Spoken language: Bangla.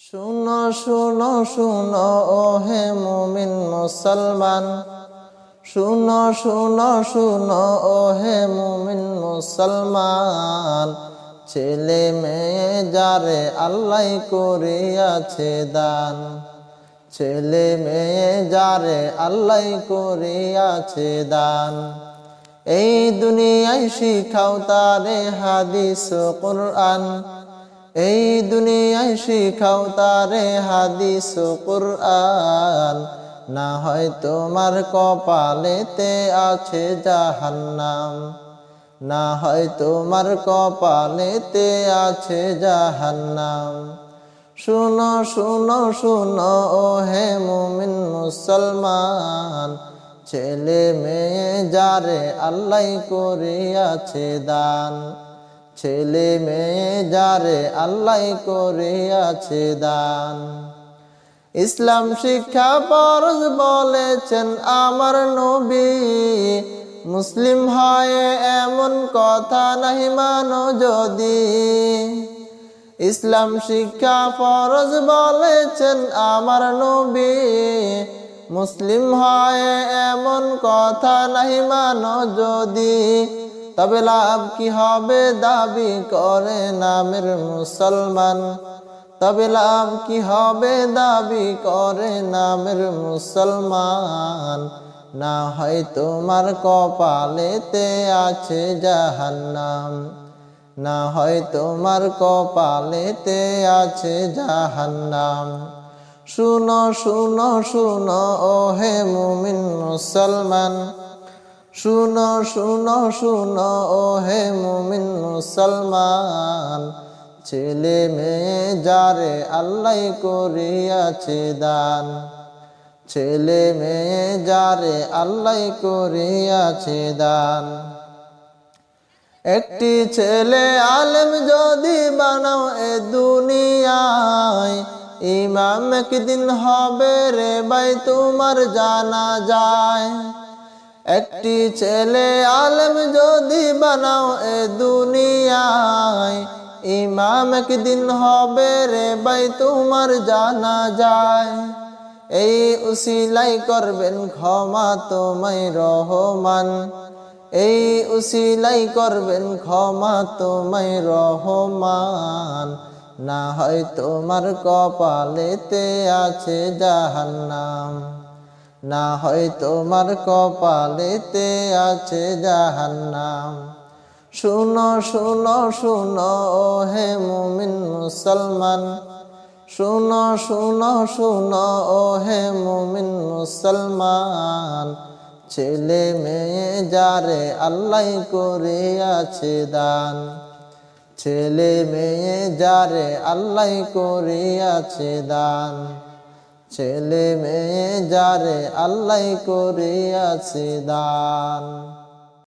শুনো শুনো শুনো ওহে মুমিন মুসলমান, শুনো শুনো শুনো ওহে মুমিন মুসলমান। ছেলে মেয়ে যারে আল্লাহ করিয়াছে দান, ছেলে মেয়ে যারে আল্লাহ করিয়াছে দান। এই দুনিয়ায় শিখাও তারে হাদিস ও কুরআন, এই দুনিয়ায় শিখাও তারে হাদিস ও কুরআন। না হয় তোমার কপালেতে আছে জাহান্নাম, না হয় তোমার কপালেতে আছে জাহান্নাম। শুনো শুনো শুনো ওহে মুমিন মুসলমান, ছেলে মেয়ে যারে আল্লাহ করিয়াছে দান, ছেলে মেয়ে যারে আল্লাহ করিয়াছে দান। ইসলাম শিক্ষা ফরজ বলেছেন আমার নবী, মুসলিম হয় এমন কথা নাহি মানো যদি। ইসলাম শিক্ষা ফরজ বলেছেন আমার নবী, মুসলিম হয় এমন কথা নাহি মানো যদি। তবে লাভ কি হবে দাবি করে নামের মুসলমান, তবে লাভ কি হবে দাবি করে নামের মুসলমান। না হয় তোমার কপালেতে আছে জাহান্নাম, না হয় তোমার কপালেতে আছে জাহান্নাম। শুনো শুনো শুনো ওহে মুমিন মুসলমান, শুনো শুনো শুনো ওহে মুমিন মুসলমান। ছেলে মেয়ে যারে আল্লাহ করিয়াছে দান, ছেলে মেয়ে যারে আল্লাহ করিয়াছে দান। একটি ছেলে আলেম যদি বানাও এ দুনিয়ায়, ইমাম একদিন হবে রে ভাই তোমার জানা যায়। একটি ছেলে আলেম যদি বানাও এ দুনিয়ায়, ইমাম একদিন হবে রে ভাই তোমার জানা যায়। এই উসিলাই করবেন ক্ষমা তোমায় রহমান, এই উসিলাই করবেন ক্ষমা তোমায় রহমান। না হয় তোমার কপালেতে আছে জাহান্নাম, না হয় তোমার কপালেতে আছে জাহান্নাম। শুনো শুনো শুনো ওহে মুমিন মুসলমান, শুনো শুনো শুনো ওহে মুমিন মুসলমান। ছেলে মেয়ে যারে আল্লাহ করিয়াছে দান, ছেলে মেয়ে যারে আল্লাহ করিয়াছে দান, ছেলে মেয়ে যারে আল্লাহ করিয়াছে দান।